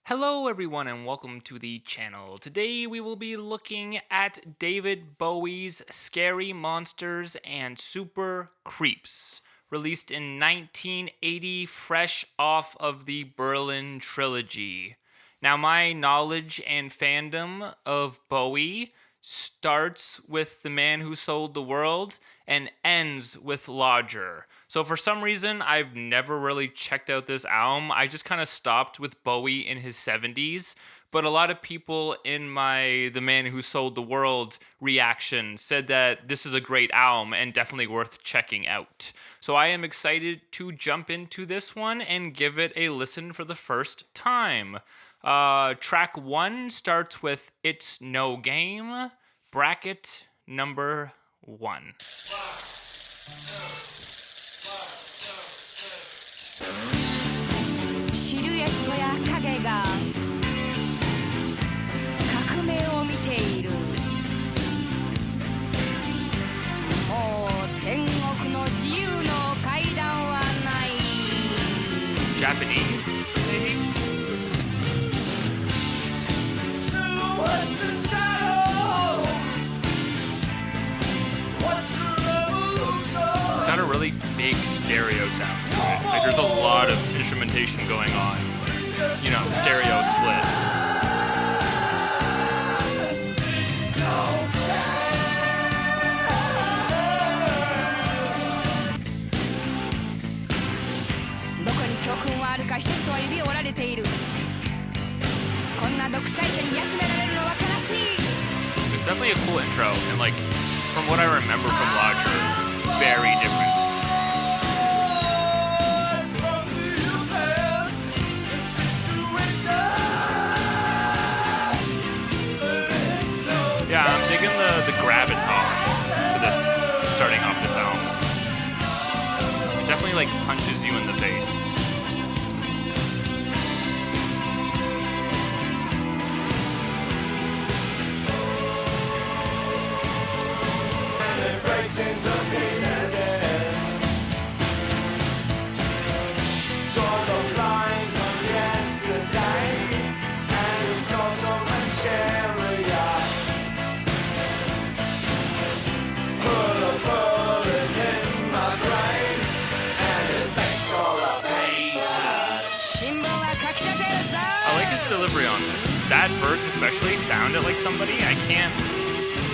Hello everyone and welcome to the channel. Today we will be looking at David Bowie's Scary Monsters and Super Creeps, released in 1980 fresh off of the Berlin trilogy. Now my knowledge and fandom of Bowie starts with The Man Who Sold the World and ends with Lodger. So for some reason, I've never really checked out this album. I just kind of stopped with Bowie in his 70s. But a lot of people in my The Man Who Sold the World reaction said that this is a great album and definitely worth checking out. So I am excited to jump into this one and give it a listen for the first time. Track 1 starts with It's No Game, bracket number 1. Japanese, maybe? It's got a really big stereo sound to it. Like there's a lot of instrumentation going on. You know, stereo split. It's definitely a cool intro, and like from what I remember from Lodger, very different. Yeah, I'm digging the gravitas to this starting off this album. It definitely like punches you in the face. Into pieces. Draw the blinds on yesterday, and it's all so much scarier. Put a bullet in my brain, and it makes all the pain. I like his delivery on this. That verse especially sounded like somebody. I can't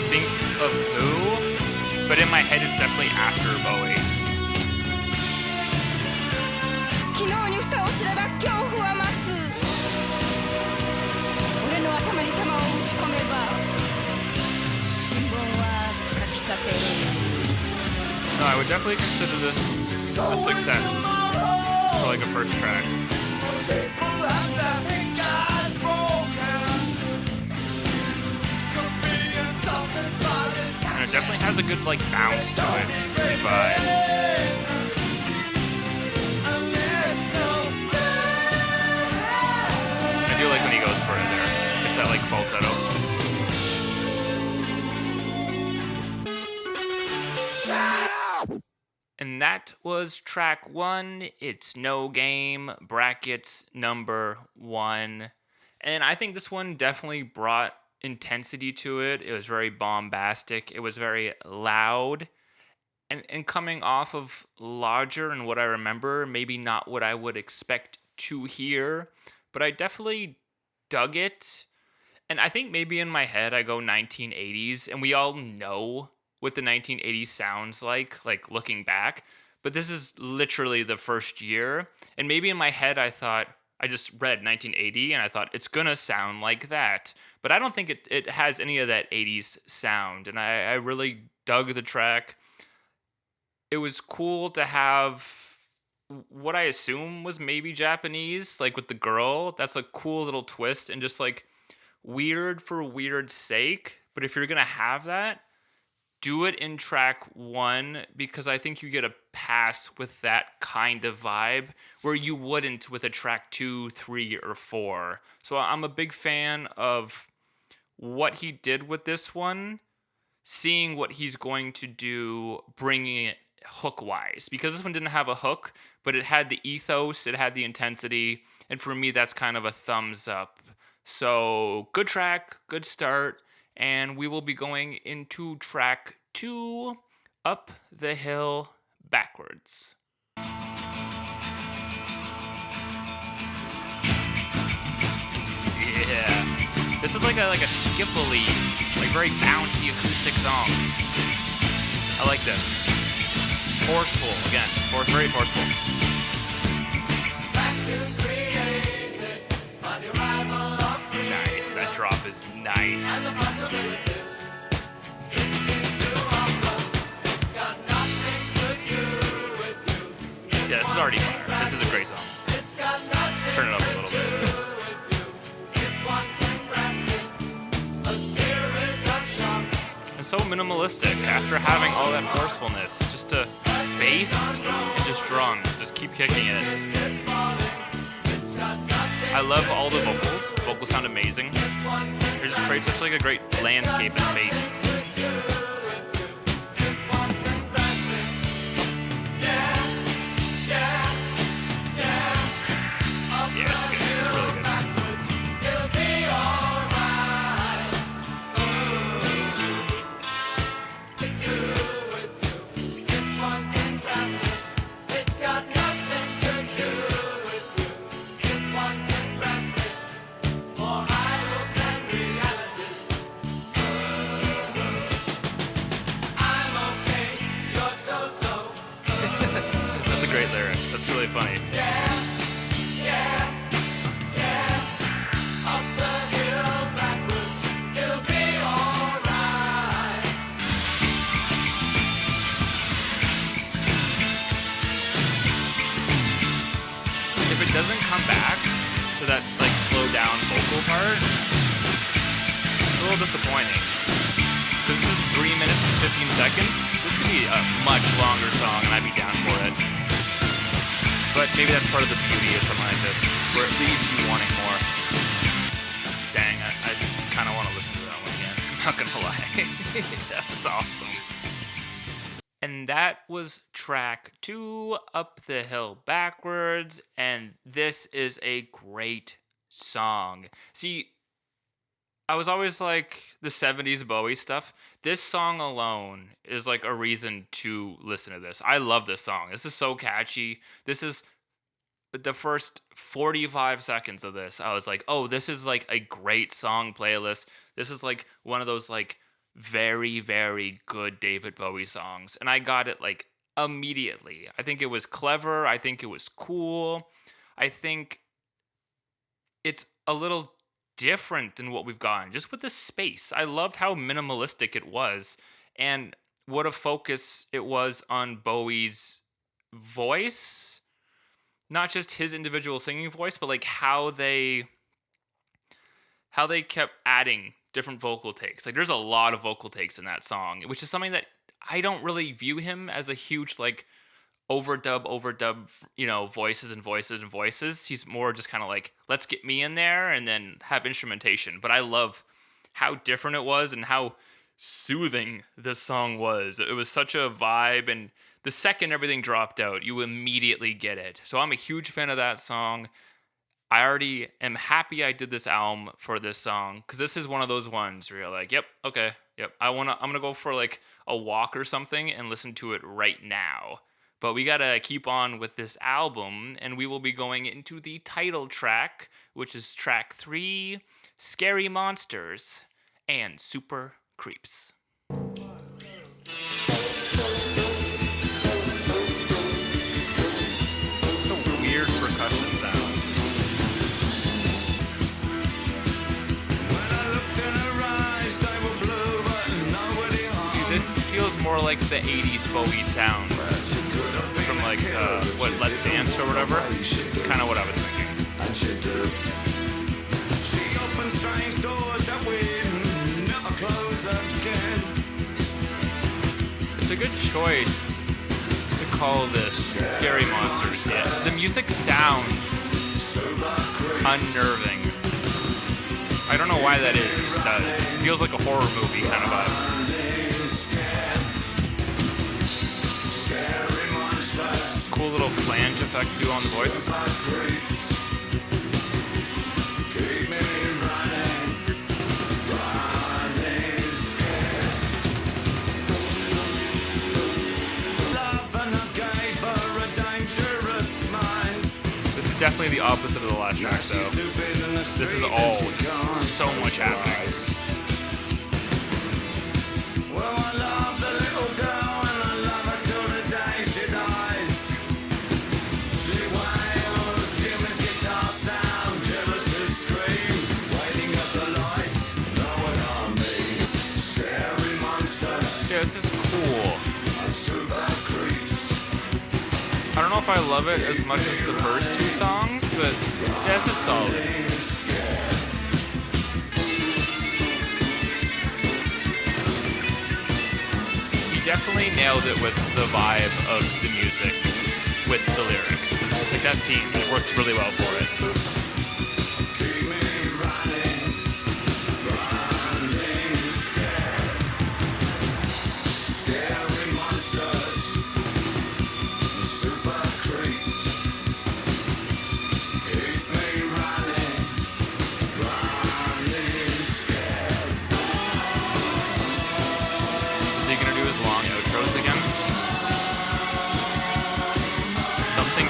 think of who. But in my head, it's definitely after Bowie. No, I would definitely consider this a success for like a first track. It definitely has a good like bounce to it, vibe. I do like when he goes for it there. It's that like falsetto. And that was track 1. It's No Game, brackets number 1. And I think this one definitely brought intensity to it. It was very bombastic. It was very loud. And coming off of Lodger and what I remember, maybe not what I would expect to hear, but I definitely dug it. And I think maybe in my head I go 1980s, and we all know what the 1980s sounds like looking back. But this is literally the first year. And maybe in my head I thought, I just read 1980 and I thought it's gonna sound like that. But I don't think it has any of that 80s sound. And I really dug the track. It was cool to have what I assume was maybe Japanese, like with the girl. That's a cool little twist and just like weird for weird's sake. But if you're gonna have that, do it in track 1 because I think you get a pass with that kind of vibe where you wouldn't with a track 2, 3, or 4. So I'm a big fan of what he did with this one, seeing what he's going to do, bringing it hook wise, because this one didn't have a hook, but it had the ethos, it had the intensity, and for me, that's kind of a thumbs up. So, good track, good start, and we will be going into track two, Up the Hill Backwards. Yeah. This is like a skiffly, like very bouncy acoustic song. I like this. Forceful, again. Very forceful. Nice. That drop is nice. Yeah, this is already fire. This is a great song. Turn it up a little bit. And so minimalistic after having all that forcefulness. Just a bass and just drums. Just keep kicking it. I love all the vocals. The vocals sound amazing. It just creates such like a great landscape of space. Yeah, it's good. It's really good. That's a great lyric. That's really funny. If it doesn't come back to that like slow down vocal part, it's a little disappointing. Because this is 3 minutes and 15 seconds. This could be a much longer song, and I'd be down for it. But maybe that's part of the beauty of something like this, where it leaves you wanting more. Dang, I just kind of want to listen to that one again. I'm not gonna lie. That was awesome. And that was track two, Up the Hill Backwards, and this is a great song. See, I was always like the 70s Bowie stuff. This song alone is like a reason to listen to this. I love this song. This is so catchy. This is the first 45 seconds of this. I was like, oh, this is like a great song playlist. This is like one of those like very, very good David Bowie songs. And I got it like immediately. I think it was clever. I think it was cool. I think it's a little different than what we've gotten, just with the space. I loved how minimalistic it was, and what a focus it was on Bowie's voice. Not just his individual singing voice, but like how they kept adding different vocal takes. Like there's a lot of vocal takes in that song, which is something that I don't really view him as a huge like overdub, voices and voices and voices. He's more just kind of like, let's get me in there and then have instrumentation. But I love how different it was and how soothing this song was. It was such a vibe, and the second everything dropped out, you immediately get it. So I'm a huge fan of that song. I already am happy I did this album for this song, because this is one of those ones where you're like, yep, okay, yep. I'm gonna go for like a walk or something and listen to it right now. But we gotta keep on with this album, and we will be going into the title track, which is track 3, Scary Monsters and Super Creeps. It's a weird percussion sound. See, this feels more like the 80s Bowie sound. From like, Let's Dance or whatever. This is kind of what I was thinking. She opened strange doors that we never close again. It's a good choice to call this Scary Monsters. Yeah, the music sounds unnerving. I don't know why that is, it just does. It feels like a horror movie kind of vibe. cool little flange effect too on the voice. This is definitely the opposite of the last track, though. This is all just so much happening. Yeah, this is cool. I don't know if I love it as much as the first two songs, but yeah, this is solid. He definitely nailed it with the vibe of the music, with the lyrics. Like that theme, it worked really well for it.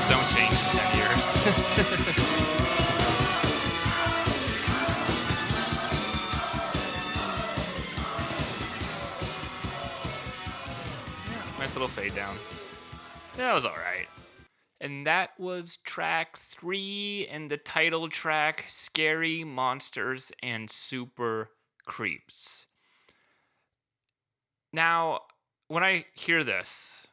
Don't change in 10 years. Yeah, nice little fade down. That was alright. And that was track 3 and the title track, Scary Monsters and Super Creeps. Now, when I hear this,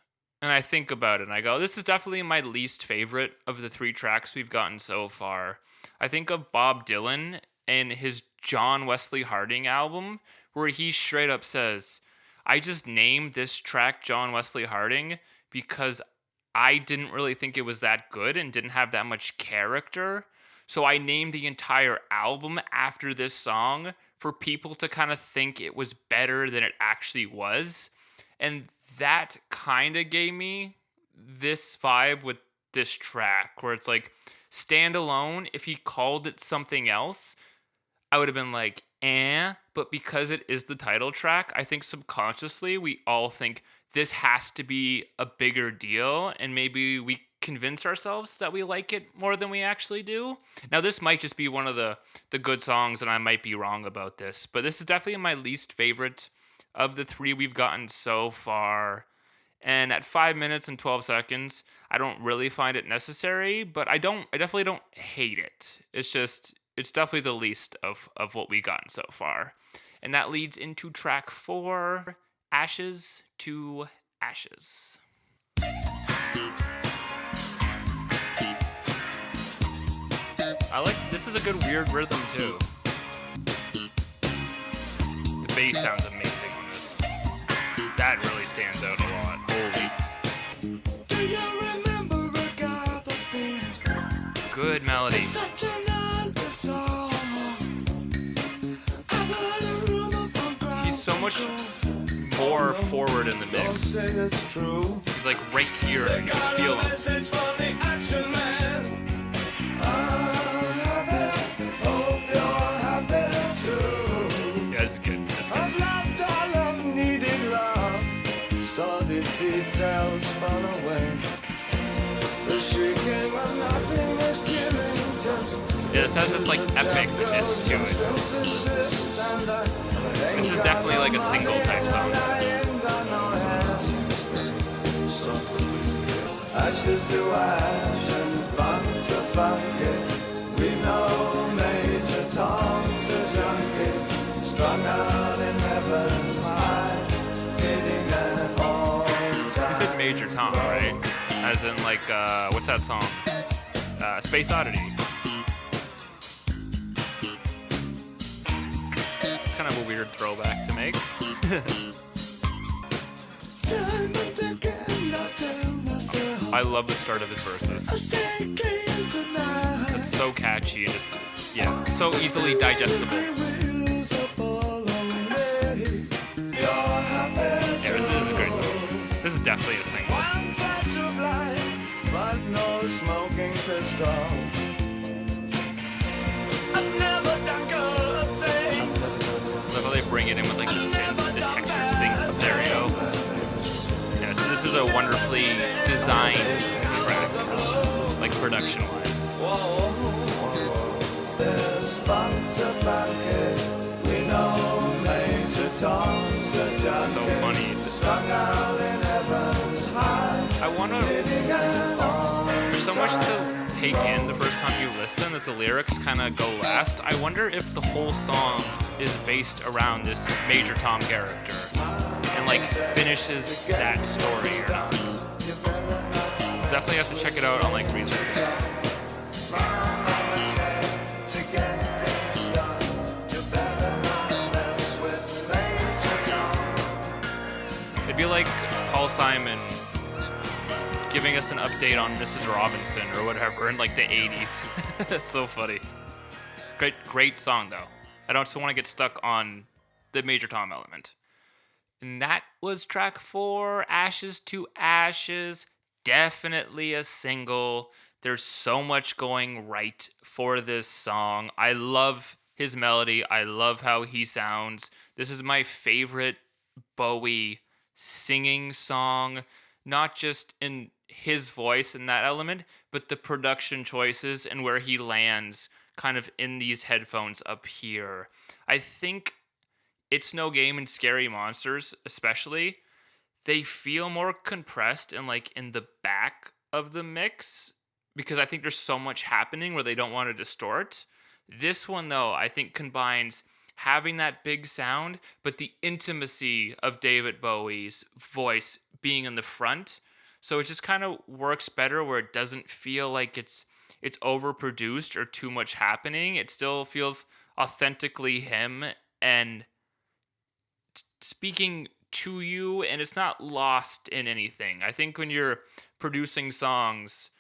and I think about it and I go, this is definitely my least favorite of the 3 tracks we've gotten so far. I think of Bob Dylan and his John Wesley Harding album, where he straight up says, I just named this track John Wesley Harding because I didn't really think it was that good and didn't have that much character. So I named the entire album after this song for people to kind of think it was better than it actually was. And that kind of gave me this vibe with this track, where it's like, standalone, if he called it something else, I would have been like, but because it is the title track, I think subconsciously we all think this has to be a bigger deal, and maybe we convince ourselves that we like it more than we actually do. Now, this might just be one of the good songs, and I might be wrong about this, but this is definitely my least favorite of the 3 we've gotten so far. And at 5 minutes and 12 seconds, I don't really find it necessary, but I definitely don't hate it. It's definitely the least of what we've gotten so far. And that leads into track 4, Ashes to Ashes. This is a good weird rhythm too. The bass sounds amazing on this. That really stands out a lot. Holy. Do you remember Agatha's being good melody. such another song? I've heard a rumor from ground He's so much control. more forward in the Don't mix. say it's true. He's like right here. They You got can a feel him. message from the action man. I'm happy, hope you're happy too. Yeah, this is good. This is good. I've loved all of needed love. Saw the details fall away. The shrieking when nothing is killing. Just Yeah, this has this like epicness to it. This is definitely like a single type song. Ashes to ash and funk to funk. We know Major Tom's a junkie, strung out in heaven's high, hitting at all You times. said Major Tom, right? As in like, what's that song? Space Oddity. It's kind of a weird throwback to make. I love the start of his verses. It's so catchy and just, yeah, so easily digestible. Yeah, this is a great song. This is definitely a single. no smoking pistol. I've never done good things. I love how they bring it in with like the synth, the textured sync stereo. Yeah, so this is a wonderfully designed track, like production-wise. There's fun to funk it. We know Major Tom's a junkie. So funny. Strung out in heaven's high. I want to. There's so much to take in the first time you listen that the lyrics kind of go last. I wonder if the whole song is based around this Major Tom character and like finishes that story or not. Definitely have to check it out on like releases. It'd be like Paul Simon giving us an update on Mrs. Robinson or whatever in like the 80s. That's so funny. Great song though. I don't still want to get stuck on the Major Tom element. And that was track 4, Ashes to Ashes. Definitely a single. There's so much going right for this song. I love his melody. I love how he sounds. This is my favorite Bowie singing song, not just in his voice in that element, but the production choices and where he lands kind of in these headphones up here. I think It's No Game and Scary Monsters, especially, they feel more compressed and like in the back of the mix because I think there's so much happening where they don't want to distort. This one, though, I think combines having that big sound, but the intimacy of David Bowie's voice being in the front. So it just kind of works better where it doesn't feel like it's overproduced or too much happening. It still feels authentically him and speaking to you, and it's not lost in anything. I think when you're producing songs,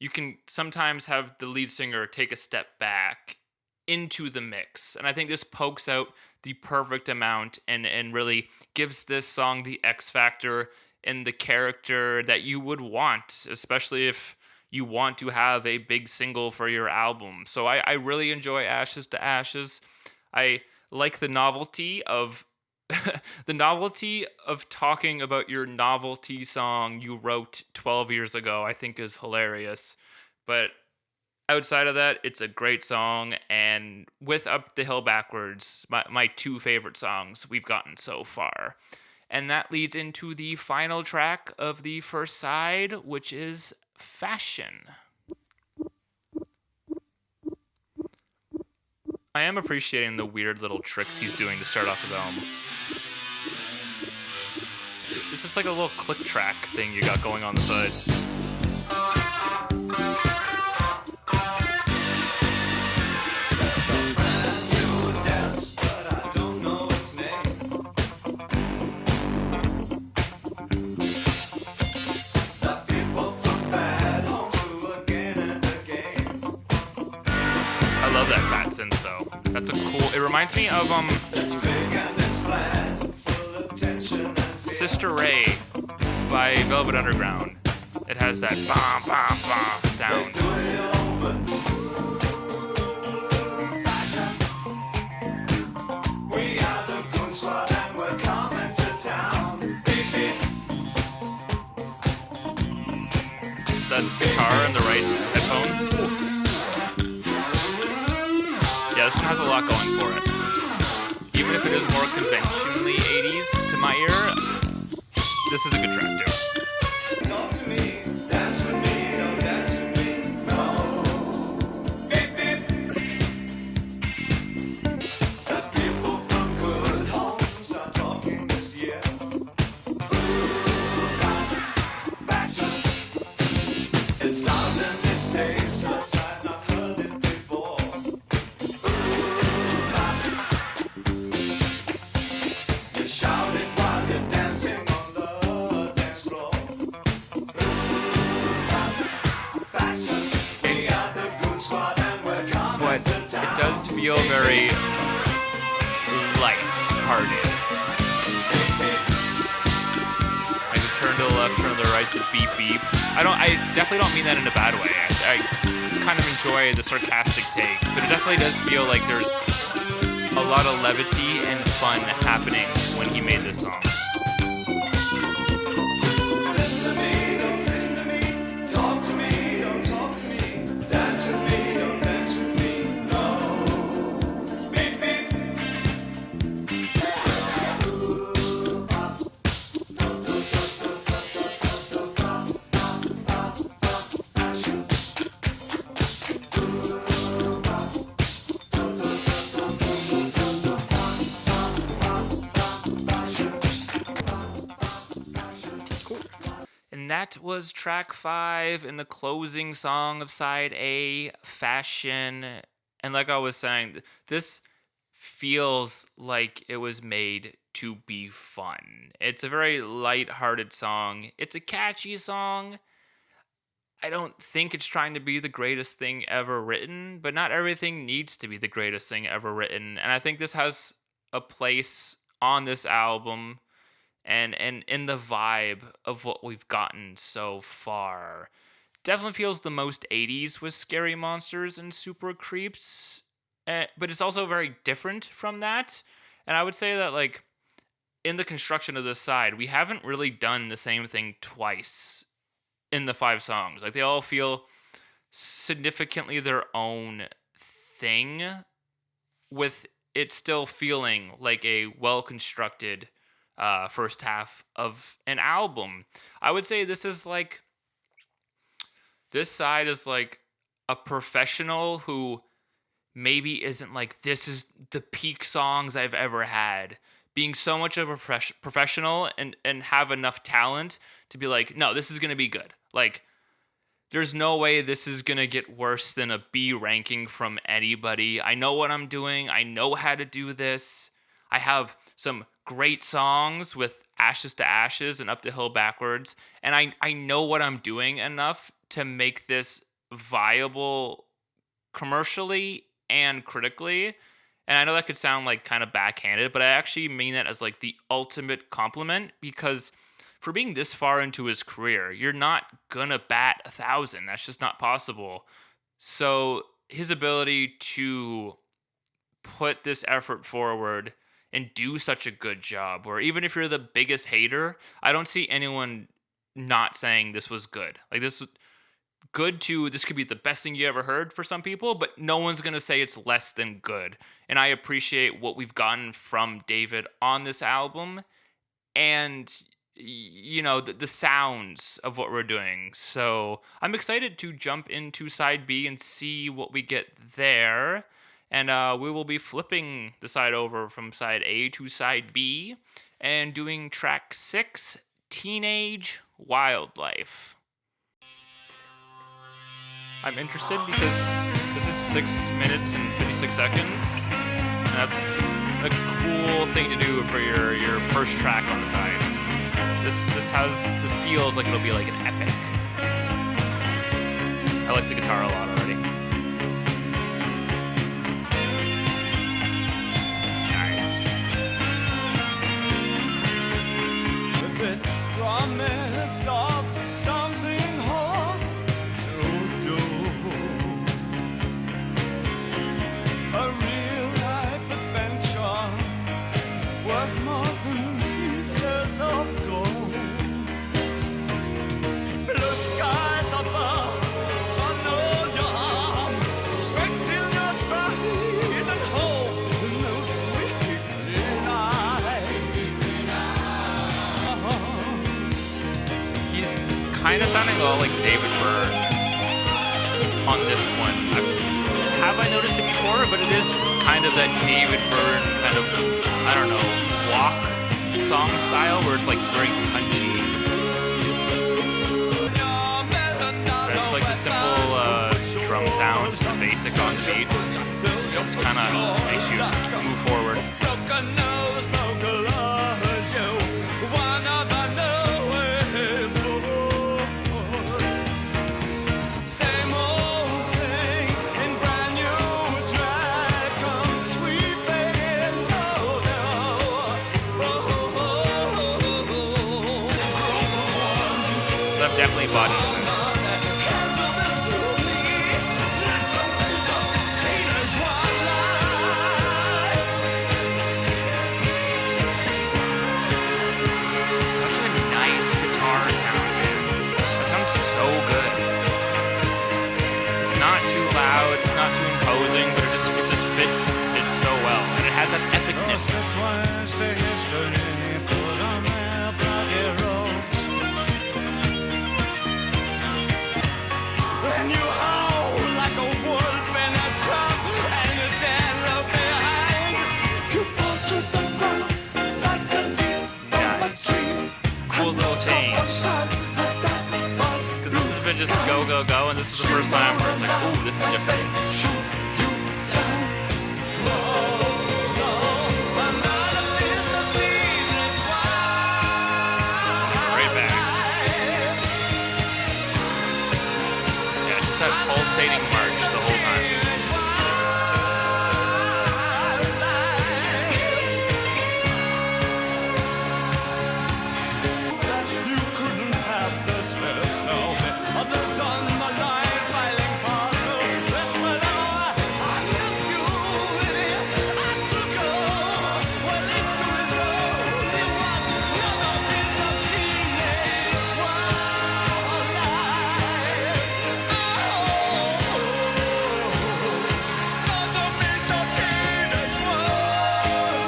you can sometimes have the lead singer take a step back into the mix. And I think this pokes out the perfect amount and really gives this song the X factor and the character that you would want, especially if you want to have a big single for your album. So I really enjoy Ashes to Ashes. I like the novelty of talking about your novelty song you wrote 12 years ago, I think is hilarious. But outside of that, it's a great song, and with Up the Hill Backwards, my 2 favorite songs we've gotten so far. And that leads into the final track of the first side, which is Fashion. I am appreciating the weird little tricks he's doing to start off his album. It's just like a little click track thing you got going on the side. I love that fat synth though. That's a cool. It reminds me of Sister Ray by Velvet Underground. It has that bom bom bom sound. The guitar in the right headphone. Ooh. Yeah, this one has a lot going for it. Even if it is more conventionally 80s to my ear, this is a good track too. Talk to me, dance with me, don't dance with me, no. Beep, beep. The people from good homes are talking this year. Ooh, fashion. It's loud and it stays us. I've not heard it before. You shout it while you're dancing on the dance floor. Fashion. We are the Goon Squad and we're coming But to it town. does feel very light-hearted. Like it turn to the left, turn to the right, the beep beep. I definitely don't mean that in a bad way. I kind of enjoy the sarcastic take, but it definitely does feel like there's a lot of levity and fun happening when he made this song. Listen to me, don't listen to me. Talk to me, don't talk to me. Dance with me, don't dance with me. No. Beep, beep. And that was track 5 in the closing song of side A, Fashion. And like I was saying, this feels like it was made to be fun. It's a very light-hearted song. It's a catchy song. I don't think it's trying to be the greatest thing ever written, but not everything needs to be the greatest thing ever written. And I think this has a place on this album and in the vibe of what we've gotten so far. Definitely feels the most 80s with Scary Monsters and Super Creeps, but it's also very different from that. And I would say that, like, in the construction of this side, we haven't really done the same thing twice in the 5 songs. Like, they all feel significantly their own thing, with it still feeling like a well-constructed first half of an album. I would say this side is like a professional who maybe isn't like, this is the peak songs I've ever had, being so much of a professional and have enough talent to be like, no, this is going to be good. Like, there's no way this is going to get worse than a B ranking from anybody. I know what I'm doing. I know how to do this. I have some great songs with Ashes to Ashes and Up the Hill Backwards. And I know what I'm doing enough to make this viable commercially and critically. And I know that could sound like kind of backhanded, but I actually mean that as like the ultimate compliment, because for being this far into his career, you're not gonna bat 1,000. That's just not possible. So his ability to put this effort forward and do such a good job, or even if you're the biggest hater, I don't see anyone not saying this was good. Like, this was good to, this could be the best thing you ever heard for some people, but no one's gonna say it's less than good. And I appreciate what we've gotten from David on this album, and you know, the sounds of what we're doing. So I'm excited to jump into side B and see what we get there. And we will be flipping the side over from side A to side B and doing track 6, Teenage Wildlife. I'm interested because this is 6 minutes and 56 seconds. And that's a cool thing to do for your first track on the side. This has the feels like it'll be like an epic. I like the guitar a lot already. Nice. If it's promise of something hard to do, a real life adventure worth more than pieces of gold. Blue skies above, sun on your arms, strength in your stride, and hope in those wicked green eyes. He's kind of sounding a lot like David Byrne on this one. Have I noticed it before? But it is kind of that David Byrne kind of, I don't know, walk song style where it's like very punchy. And it's like the simple drum sound, just the basic on the beat. It just kind of makes you move forward. definitely bought into this. Such a nice guitar sound, man. That sounds so good. It's not too loud, it's not too imposing, but it just fits so well. And it has that epicness. Cool little change. Because this has been just go, go, go, and this is the first time where it's like, ooh, this is different. Right back. Yeah, it's just that pulsating march the whole time.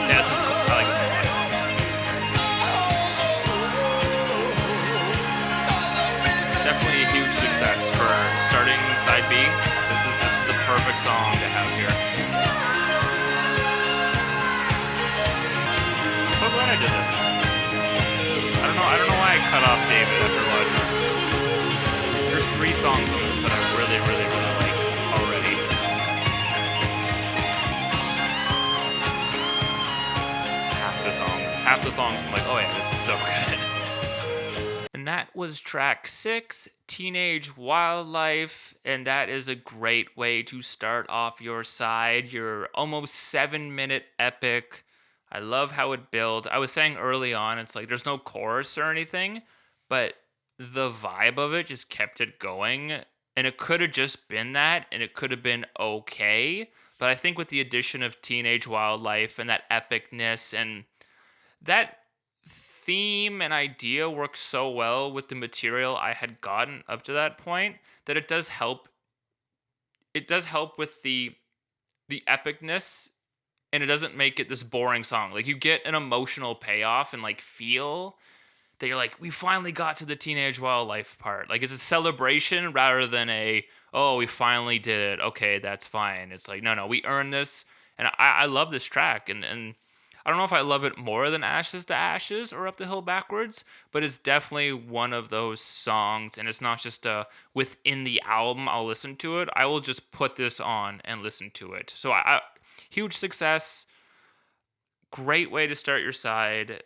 Yeah, this is cool. I like this a lot. Definitely a huge success for starting side B. This is the perfect song to have here. I'm so glad I did this. I don't know why I cut off David after Roger. There's 3 songs on this that I really, really, really like already. Half the songs I'm like, oh yeah, this is so good. And that was track 6, Teenage Wildlife, and that is a great way to start off your side, your almost 7-minute epic. I love how it builds. I was saying early on, it's like there's no chorus or anything, but the vibe of it just kept it going, and it could have just been that, and it could have been okay, but I think with the addition of Teenage Wildlife and that epicness and that theme and idea works so well with the material I had gotten up to that point that it does help. It does help with the epicness, and it doesn't make it this boring song. Like, you get an emotional payoff and like feel that you're like, we finally got to the Teenage Wildlife part. Like, it's a celebration rather than a, oh, we finally did it. Okay, that's fine. It's like, no, we earned this, and I love this track, and I don't know if I love it more than Ashes to Ashes or Up the Hill Backwards, but it's definitely one of those songs, and it's not just within the album I'll listen to it. I will just put this on and listen to it. So huge success, great way to start your side.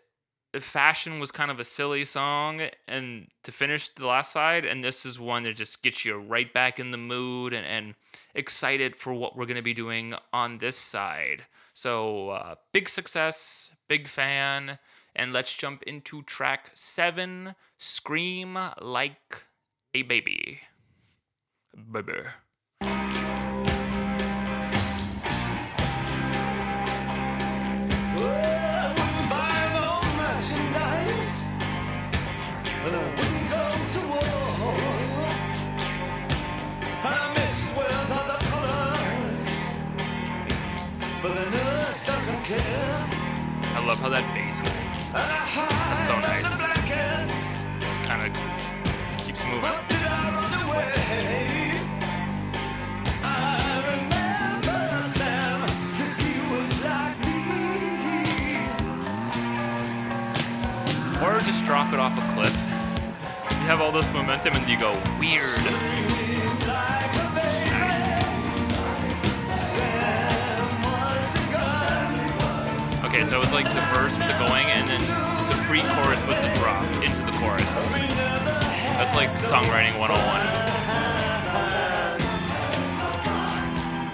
Fashion was kind of a silly song, and to finish the last side, and this is one that just gets you right back in the mood and excited for what we're going to be doing on this side. So big success, big fan, and let's jump into track 7, Scream Like a Baby. Baby. I love how that bass holds. That's so nice. Just kind of keeps moving. Or just drop it off a cliff. You have all this momentum and you go weird. Nice. Okay, so it's like the verse with the going, and then the pre-chorus was the drop into the chorus. That's like songwriting 101.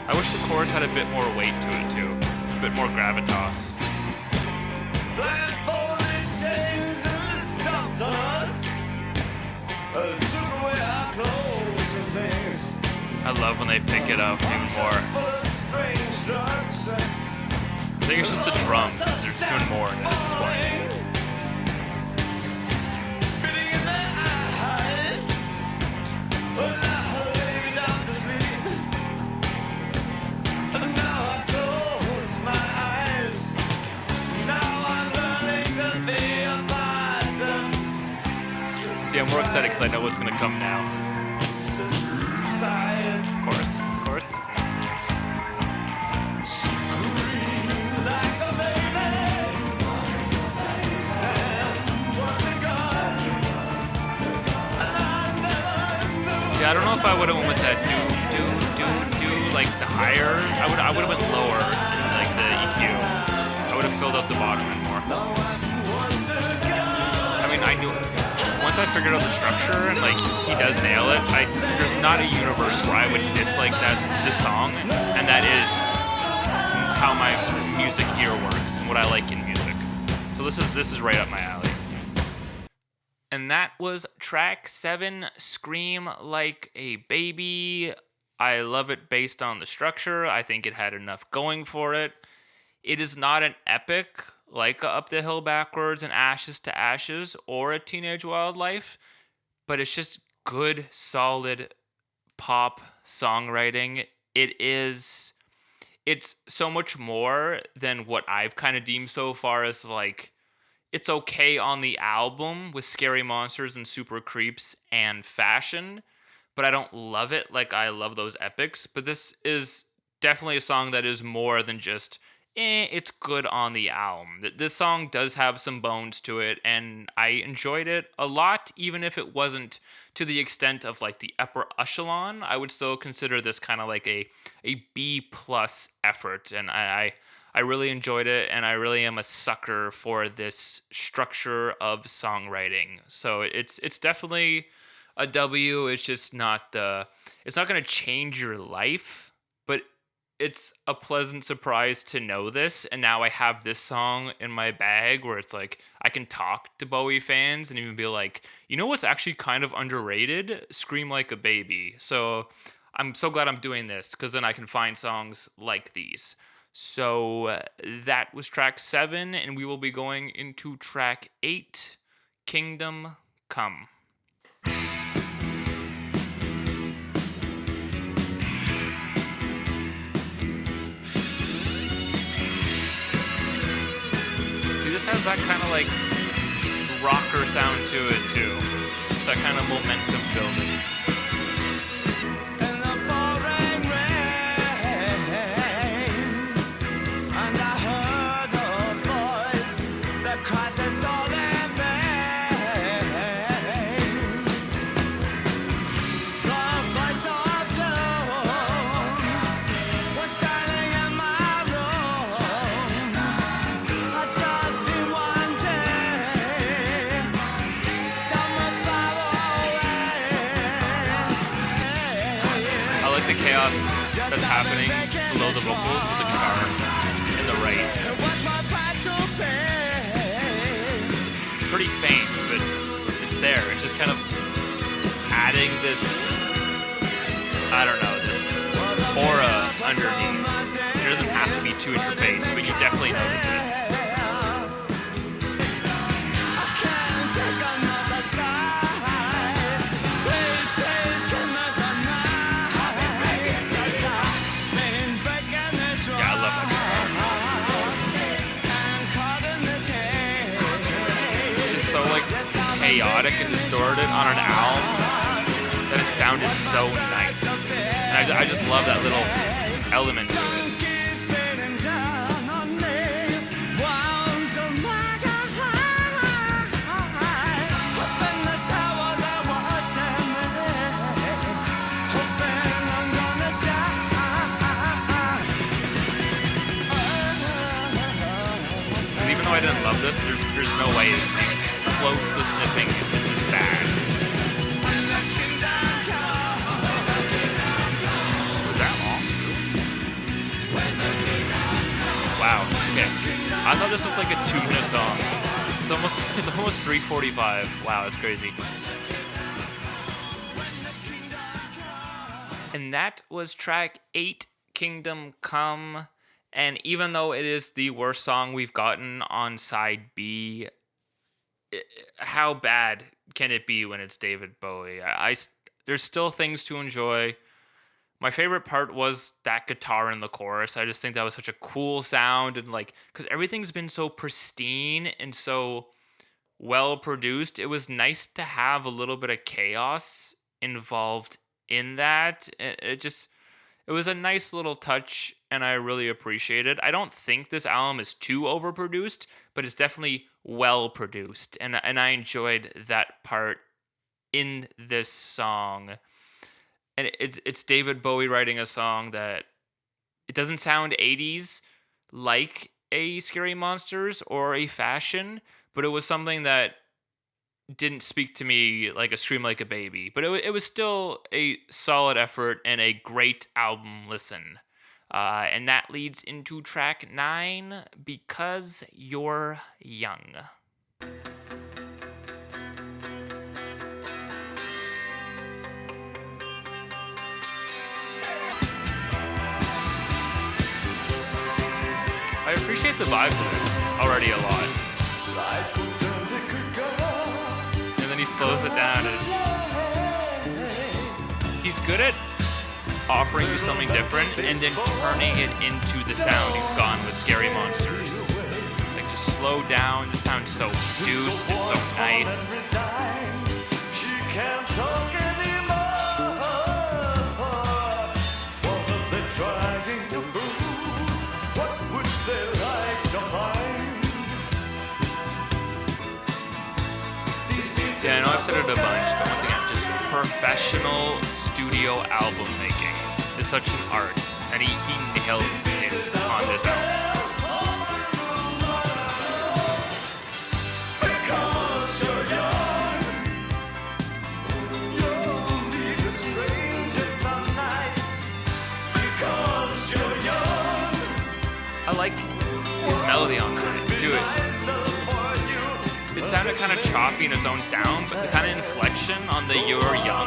I wish the chorus had a bit more weight to it too, a bit more gravitas. Blindfolded chains and stopped on us. love when they pick it up even more. I think it's just the drums. They're just doing more at this point. See, I'm more excited because I know what's gonna come now. Of course. Yeah, I don't know if I would have went with that do like the higher. I would have went lower in like the EQ. I would have filled up the bottom end more. I mean, I knew once I figured out the structure and like he does nail it. There's not a universe where I would dislike this song, and that is how my music ear works and what I like in music. So this is right up my alley. And that was track 7, Scream Like a Baby. I love it based on the structure. I think it had enough going for it. It is not an epic like Up the Hill Backwards and Ashes to Ashes or A Teenage Wildlife, but it's just good, solid pop songwriting. It's so much more than what I've kind of deemed so far as like, it's okay on the album with Scary Monsters and Super Creeps and Fashion, but I don't love it like I love those epics. But this is definitely a song that is more than just, it's good on the album. This song does have some bones to it, and I enjoyed it a lot, even if it wasn't to the extent of like the upper echelon. I would still consider this kind of like a B plus effort, and I really enjoyed it, and I really am a sucker for this structure of songwriting. So it's definitely a W. It's just not it's not going to change your life, but it's a pleasant surprise to know this. And now I have this song in my bag where it's like I can talk to Bowie fans and even be like, you know what's actually kind of underrated? Scream Like a Baby. So I'm so glad I'm doing this because then I can find songs like these. So that was track 7, and we will be going into track 8, Kingdom Come. See, this has that kind of like rocker sound to it too. It's that kind of momentum building. The chaos that's happening below the vocals with the guitar in the right. It's pretty faint, but it's there. It's just kind of adding this, I don't know, this aura underneath. It doesn't have to be too in your face, but you definitely notice it. Chaotic and distorted on an album that has sounded so nice, and I just love that little element to it. And even though I didn't love this, there's no way it's close to sniffing This Is Bad. Was that long? Wow, okay. I thought this was like a 2-minute song. It's almost 3:45. Wow, that's crazy. And that was track 8, Kingdom Come. And even though it is the worst song we've gotten on side B, how bad can it be when it's David Bowie? There's still things to enjoy. My favorite part was that guitar in the chorus. I just think that was such a cool sound, and like, because everything's been so pristine and so well produced, it was nice to have a little bit of chaos involved in that. It was a nice little touch, and I really appreciate it. I don't think this album is too overproduced, but it's definitely well produced, and I enjoyed that part in this song. And it's David Bowie writing a song that it doesn't sound 80s like a Scary Monsters or a Fashion, but it was something that didn't speak to me like a Scream Like a Baby. But it was still a solid effort and a great album listen. And that leads into track 9, Because You're Young. I appreciate the vibe to this already a lot. And then he slows it down. He's good at offering you something different and then turning it into the sound you've gone with Scary Monsters. Like, just slow down. The sounds so produced. It's so nice. She can't talk anymore. What are they trying to prove? What would they like to find? Yeah, I know I've said it a bunch, but once again, just professional studio album making is such an art, and he nails it on this album. Because you're young, you'll leave the strangers some night. Because you're young, I like his melody on that, too. It sounded kind of choppy in its own sound, but the kind of inflection on the "You're Young,"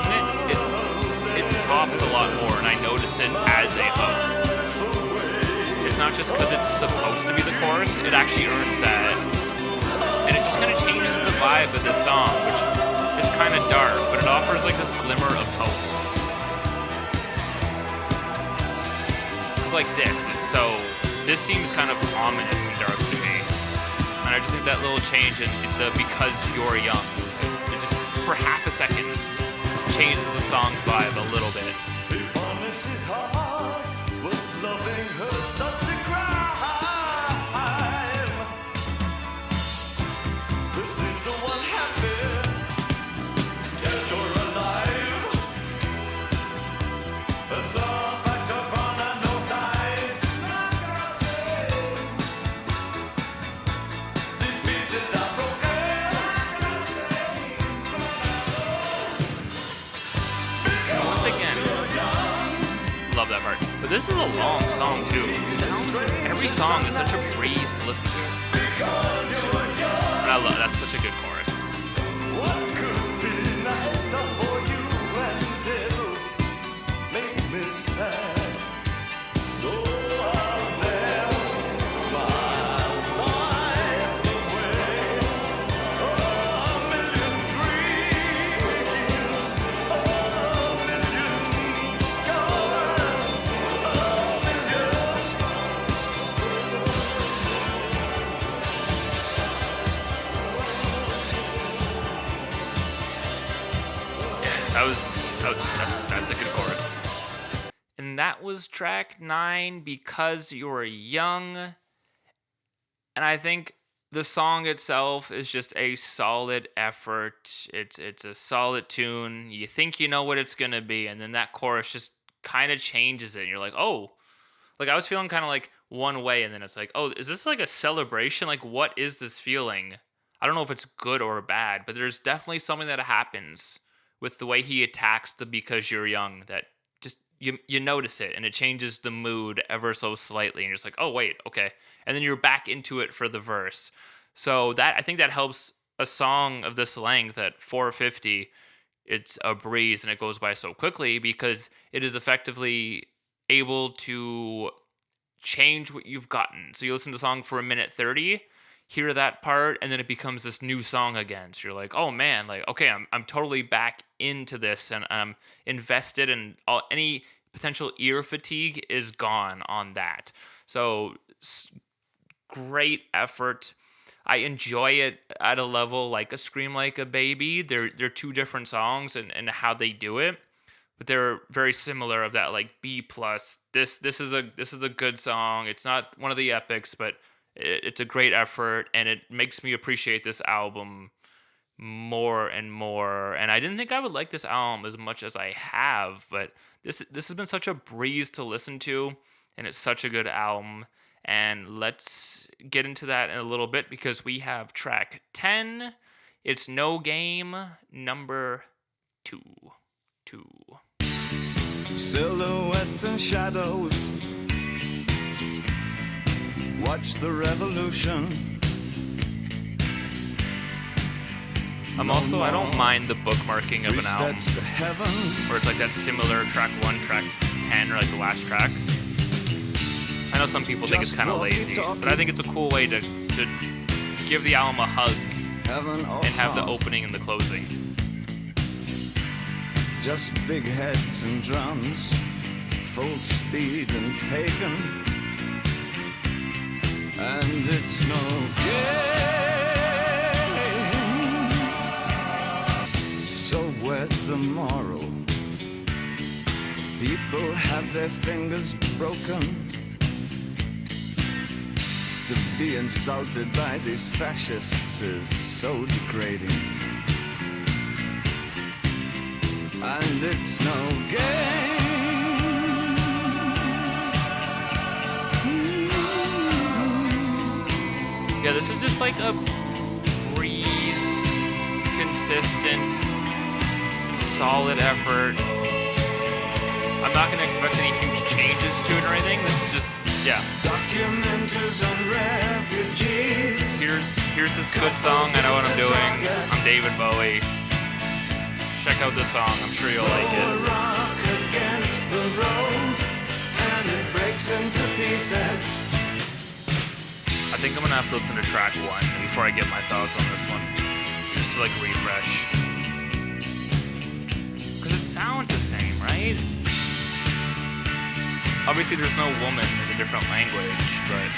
it pops a lot more, and I notice it as a hook. It's not just because it's supposed to be the chorus; it actually earns that, and it just kind of changes the vibe of this song, which is kind of dark, but it offers like this glimmer of hope. It's like this seems kind of ominous and dark to me. And I just think that little change in the "Because You're Young," it just, for half a second, changes the song's vibe a little bit. he promised his heart was loving her such a crime. This seems so unhappy, dead or alive. There's no back to front and no sides. These pieces are broken. And once again, love that part. But this is a long song too. Every song is such a breeze to listen to. And I love that's such a good chorus. What could be nicer for you and it'll make me sad. So I'll dance my life away. A million dreams, a million scars, a million scars. That's a good chorus. And that was track 9, Because You're Young. And I think the song itself is just a solid effort. It's a solid tune. You think you know what it's gonna be, and then that chorus just kind of changes it. And you're like, oh, like I was feeling kind of like one way, and then it's like, oh, is this like a celebration? Like, what is this feeling? I don't know if it's good or bad, but there's definitely something that happens with the way he attacks the "Because You're Young" that just you notice it, and it changes the mood ever so slightly, and you're just like, oh wait, okay, and then you're back into it for the verse. So that, I think that helps a song of this length at 450. it's a breeze and it goes by so quickly because it is effectively able to change what you've gotten. So you listen to the song for a minute 30, hear that part, and then it becomes this new song again. So you're like, oh man, like, okay, I'm totally back into this and I'm invested, and any potential ear fatigue is gone on that. So great effort. I enjoy it at a level like a Scream Like a Baby. They're two different songs and how they do it, but they're very similar of that like B plus. This is a good song. It's not one of the epics, but it's a great effort and it makes me appreciate this album more and more. And I didn't think I would like this album as much as I have, but this has been such a breeze to listen to, and it's such a good album. And let's get into that in a little bit because we have track 10. It's No Game number 2. 2. Silhouettes and shadows. Watch the revolution. I don't mind the bookmarking of Three an album steps to heaven. where it's like that similar track 1, track 10, or like the last track. I know some people think it's kind of lazy, but I think it's a cool way to give the album a hug Heaven or and have the heart. opening and the closing. Just big heads and drums, full speed and pagan, and it's no game. So where's the moral? People have their fingers broken. To be insulted by these fascists is so degrading. And it's no game. Yeah, this is just like a breeze, consistent, solid effort. I'm not going to expect any huge changes to it or anything. This is just, yeah. Documenters on refugees. Here's this good song. I know what I'm doing. I'm David Bowie. Check out this song. I'm sure you'll like Throw a it. rock against the road, and it breaks into pieces. I think I'm going to have to listen to track 1 before I get my thoughts on this one. Just to like refresh. Because it sounds the same, right? Obviously, there's no woman in a different language, but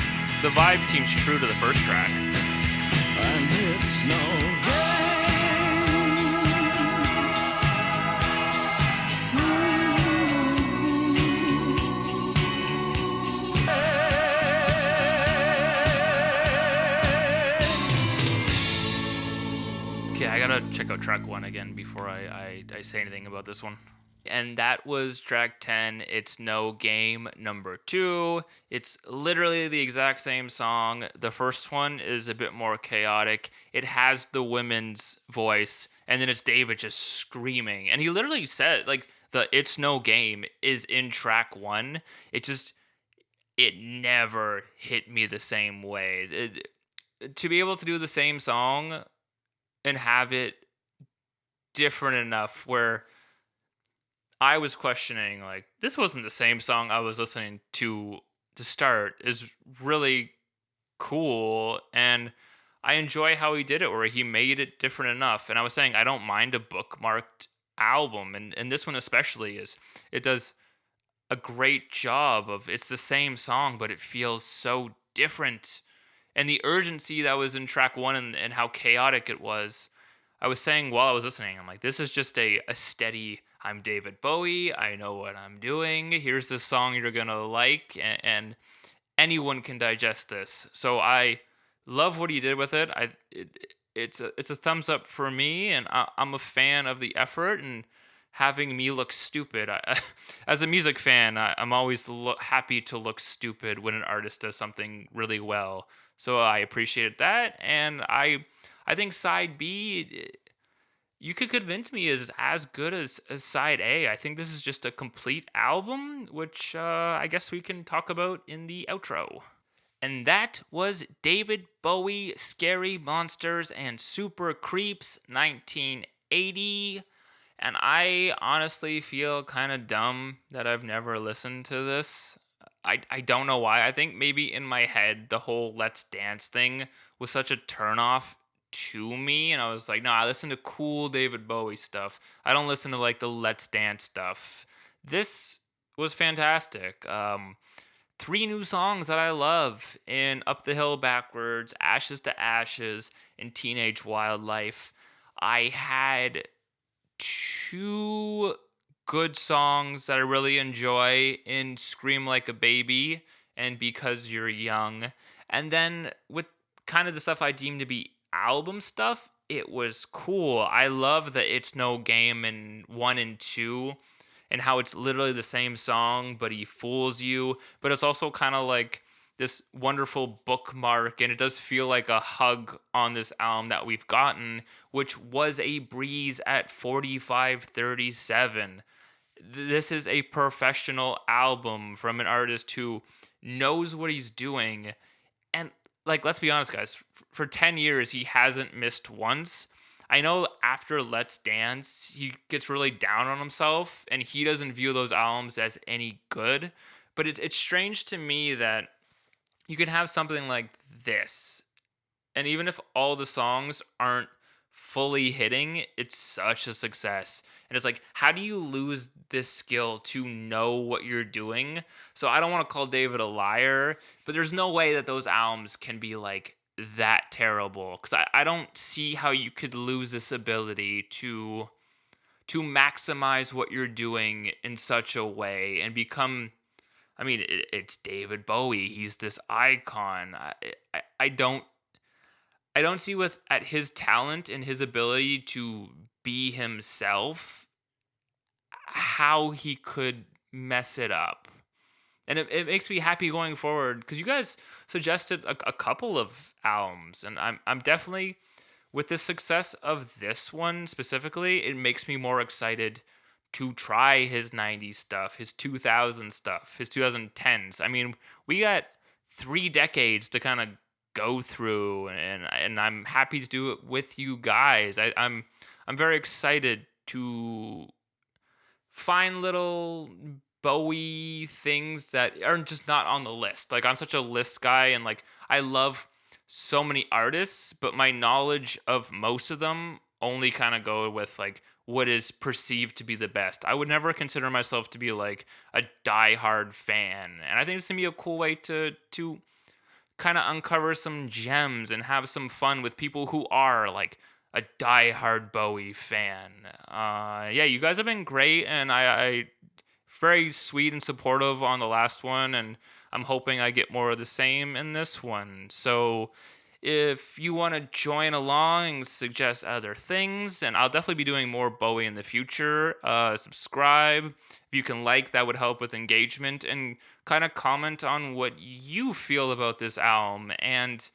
the vibe seems true to the first track. And it's no Okay, I gotta check out track 1 again before I say anything about this one. And that was track 10. It's No Game number 2. It's literally the exact same song. The first one is a bit more chaotic. It has the women's voice, and then it's David just screaming. And he literally said, like, the It's No Game is in track 1. It never hit me the same way. To be able to do the same song and have it different enough where I was questioning, like, this wasn't the same song I was listening to start is really cool. And I enjoy how he did it, where he made it different enough. And I was saying, I don't mind a bookmarked album. And this one especially it does a great job of, it's the same song, but it feels so different. And the urgency that was in track 1 and how chaotic it was, I was saying while I was listening, I'm like, this is just a steady, I'm David Bowie, I know what I'm doing, here's this song you're gonna like, and anyone can digest this. So I love what he did with it. It's a thumbs up for me, and I'm a fan of the effort and having me look stupid. As a music fan, I'm always happy to look stupid when an artist does something really well. So I appreciated that, and I think side B, you could convince me is as good as side A. I think this is just a complete album, which I guess we can talk about in the outro. And that was David Bowie, Scary Monsters and Super Creeps, 1980. And I honestly feel kind of dumb that I've never listened to this. I don't know why. I think maybe in my head the whole Let's Dance thing was such a turnoff to me, and I was like, no, I listen to cool David Bowie stuff. I don't listen to like the Let's Dance stuff. This was fantastic. Three new songs that I love in Up the Hill Backwards, Ashes to Ashes, and Teenage Wildlife. I had two good songs that I really enjoy in Scream Like a Baby and Because You're Young. And then with kind of the stuff I deem to be album stuff, it was cool. I love the It's No Game in 1 and 2 and how it's literally the same song, but he fools you. But it's also kind of like this wonderful bookmark, and it does feel like a hug on this album that we've gotten, which was a breeze at 45:37. This is a professional album from an artist who knows what he's doing. And like, let's be honest, guys, for 10 years, he hasn't missed once. I know after Let's Dance, he gets really down on himself and he doesn't view those albums as any good. But it's strange to me that you can have something like this, and even if all the songs aren't fully hitting, it's such a success. And it's like, how do you lose this skill to know what you're doing? So I don't want to call David a liar, but there's no way that those albums can be like that terrible. Because I don't see how you could lose this ability to maximize what you're doing in such a way and become, I mean, it's David Bowie. He's this icon. I don't see with at his talent and his ability to be himself how he could mess it up. And it makes me happy going forward because you guys suggested a couple of albums, and I'm definitely with the success of this one specifically, it makes me more excited to try his 90s stuff, his 2000 stuff, his 2010s. I mean, we got 3 decades to kind of go through, and I'm happy to do it with you guys. I'm very excited to find little Bowie things that are just not on the list. Like, I'm such a list guy, and like I love so many artists, but my knowledge of most of them only kind of go with like what is perceived to be the best. I would never consider myself to be like a diehard fan, and I think it's gonna be a cool way to kind of uncover some gems and have some fun with people who are like a diehard Bowie fan. Yeah, you guys have been great, and I very sweet and supportive on the last one, and I'm hoping I get more of the same in this one. So if you want to join along and suggest other things, and I'll definitely be doing more Bowie in the future, subscribe. If you can like, that would help with engagement, and kind of comment on what you feel about this album. And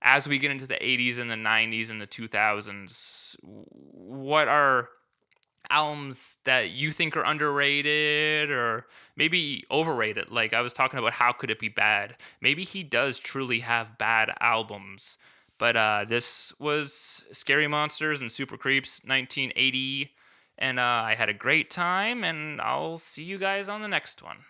as we get into the 80s and the 90s and the 2000s, what are albums that you think are underrated or maybe overrated? Like I was talking about, how could it be bad? Maybe he does truly have bad albums. But this was Scary Monsters and Super Creeps 1980. And I had a great time, and I'll see you guys on the next one.